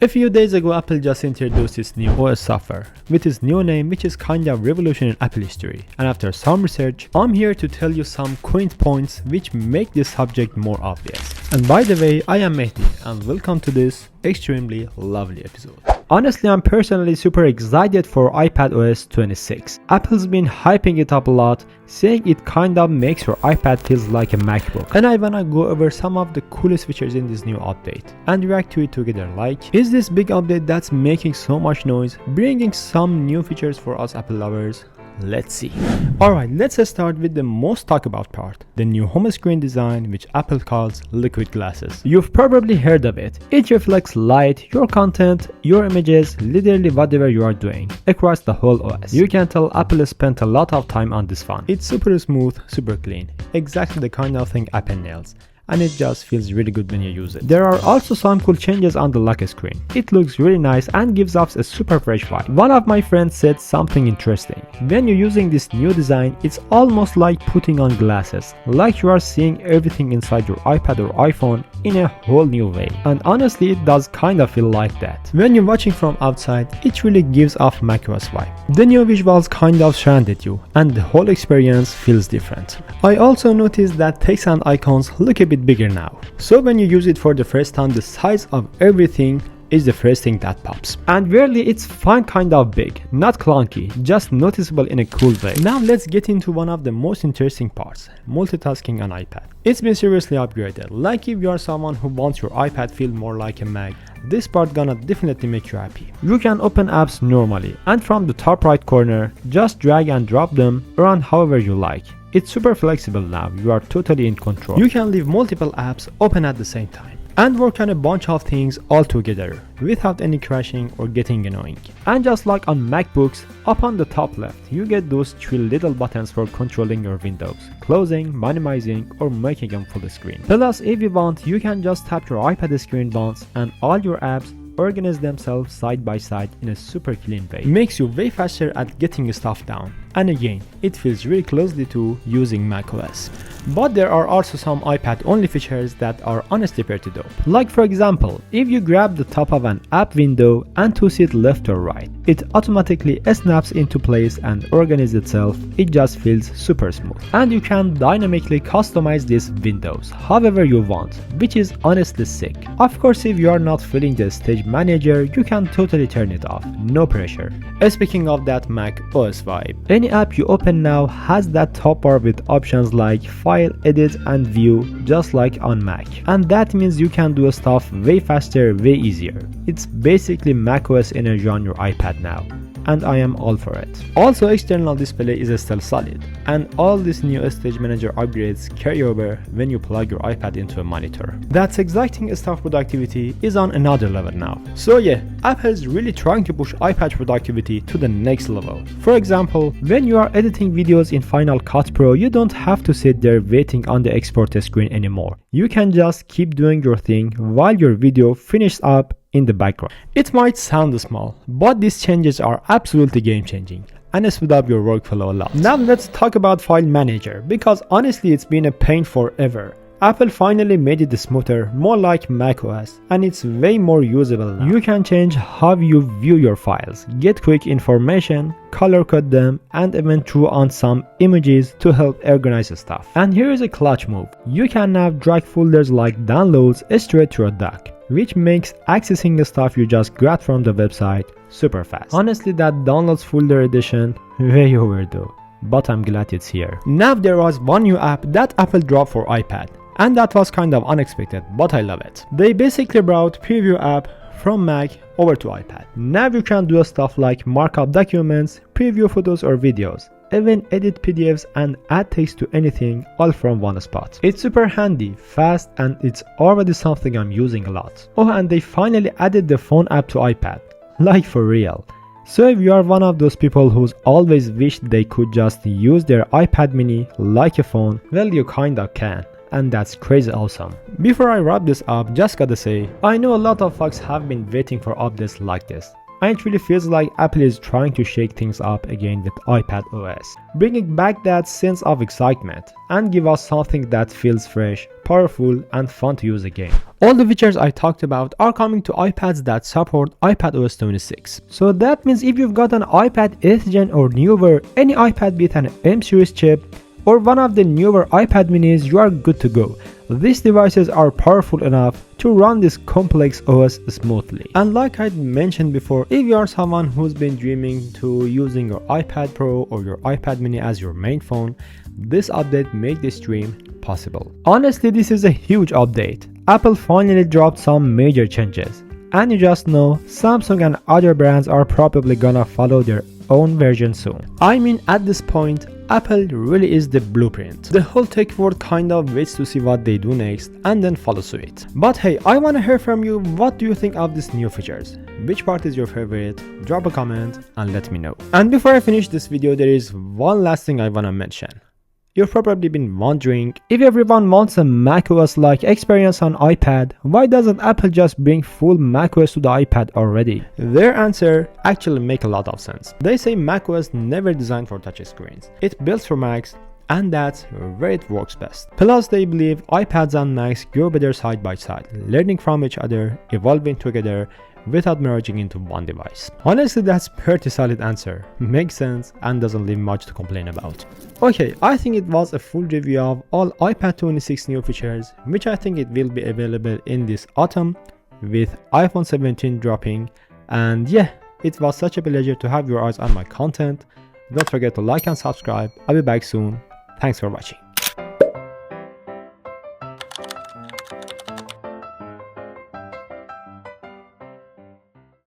A few days ago, Apple just introduced its new OS software with its new name, which is kind of revolution in Apple history. And after some research, I'm here to tell you some quaint points which make this subject more obvious. And by the way, I am Mehdi and welcome to this extremely lovely episode. Honestly, I'm personally super excited for iPadOS 26. Apple's been hyping it up a lot, saying it kind of makes your iPad feels like a MacBook. And I wanna go over some of the coolest features in this new update and react to it together. Like, is this big update that's making so much noise bringing some new features for us Apple lovers? Let's see. Alright, let's start with the most talked about part, the new home screen design which Apple calls liquid glasses. You've probably heard of it. It reflects light, your content, your images, literally whatever you are doing across the whole OS. You can tell Apple spent a lot of time on this font. It's super smooth, super clean, exactly the kind of thing Apple nails. And it just feels really good when you use it. There are also some cool changes on the lock screen. It looks really nice and gives off a super fresh vibe. One of my friends said something interesting. When you're using this new design, it's almost like putting on glasses, like you are seeing everything inside your iPad or iPhone in a whole new way. And honestly, it does kind of feel like that. When you're watching from outside, it really gives off macOS vibe. The new visuals kind of surrounded you, and the whole experience feels different. I also noticed that text and icons look a bit bigger now. So when you use it for the first time, the size of everything is the first thing that pops. And really, it's fine, kind of big, not clunky, just noticeable in a cool way. Now let's get into one of the most interesting parts, multitasking on iPad. It's been seriously upgraded. Like if you are someone who wants your iPad feel more like a Mac, this part gonna definitely make you happy. You can open apps normally, and from the top right corner, just drag and drop them around however you like. It's super flexible now, you are totally in control. You can leave multiple apps open at the same time and work on a bunch of things all together without any crashing or getting annoying. And just like on MacBooks, up on the top left, you get those three little buttons for controlling your windows, closing, minimizing, or making them full screen. Plus, if you want, you can just tap your iPad screen once and all your apps organize themselves side by side in a super clean way. It makes you way faster at getting stuff down. And again, it feels really closely to using macOS. But there are also some iPad only features that are honestly pretty dope. Like for example, if you grab the top of an app window and toss it left or right, it automatically snaps into place and organizes itself. It just feels super smooth. And you can dynamically customize these windows however you want, which is honestly sick. Of course, if you are not feeling the stage manager, you can totally turn it off, no pressure. Speaking of that Mac OS vibe, any app you open now has that top bar with options like File, Edit and View, just like on Mac. And that means you can do stuff way faster, way easier. It's basically macOS energy on your iPad now, and I am all for it. Also, external display is still solid, and all these new Stage Manager upgrades carry over when you plug your iPad into a monitor. That exciting stuff productivity is on another level now. So yeah, Apple is really trying to push iPad productivity to the next level. For example, when you are editing videos in Final Cut Pro, you don't have to sit there waiting on the export screen anymore. You can just keep doing your thing while your video finishes up in the background. It might sound small, but these changes are absolutely game-changing and speed up your workflow a lot. Now let's talk about File Manager, because honestly it's been a pain forever. Apple finally made it smoother, more like macOS, and it's way more usable now. You can change how you view your files, get quick information, color code them, and even throw on some images to help organize stuff. And here is a clutch move. You can now drag folders like downloads straight to a dock, which makes accessing the stuff you just grabbed from the website super fast. Honestly, that downloads folder edition, way overdue, but I'm glad it's here. Now there was one new app that Apple dropped for iPad, and that was kind of unexpected, but I love it. They basically brought Preview app from Mac over to iPad. Now you can do stuff like markup documents, preview photos or videos, even edit PDFs and add text to anything, all from one spot. It's super handy, fast, and it's already something I'm using a lot. Oh, and they finally added the phone app to iPad, like for real. So if you are one of those people who's always wished they could just use their iPad mini like a phone, well, you kinda can. And that's crazy awesome. Before I wrap this up, just gotta say, I know a lot of folks have been waiting for updates like this. and it really feels like Apple is trying to shake things up again with iPadOS, bringing back that sense of excitement and give us something that feels fresh, powerful, and fun to use again. All the features I talked about are coming to iPads that support iPadOS 26. So that means if you've got an iPad 8th gen or newer, any iPad with an M series chip, or one of the newer iPad minis, you are good to go. These devices are powerful enough to run this complex OS smoothly. And like I mentioned before, if you are someone who's been dreaming to using your iPad Pro or your iPad mini as your main phone, this update makes this dream possible. Honestly, this is a huge update. Apple finally dropped some major changes, and you just know Samsung and other brands are probably gonna follow their own version soon. I mean, at this point, Apple really is the blueprint. The whole tech world kind of waits to see what they do next and then follow suit. But hey, I wanna hear from you. What do you think of these new features? Which part is your favorite? Drop a comment and let me know. And before I finish this video, there is one last thing I wanna mention. You've probably been wondering, if everyone wants a macOS-like experience on iPad, why doesn't Apple just bring full macOS to the iPad already? Their answer actually makes a lot of sense. They say macOS never designed for touchscreens. It builds for Macs, and that's where it works best. Plus, they believe iPads and Macs grow better side by side, learning from each other, evolving together, without merging into one device. Honestly, that's pretty solid answer. Makes sense and doesn't leave much to complain about. Okay, I think it was a full review of all iPad 26 new features, which I think it will be available in this autumn with iPhone 17 dropping. And yeah, it was such a pleasure to have your eyes on my content. Don't forget to like and subscribe. I'll be back soon. Thanks for watching.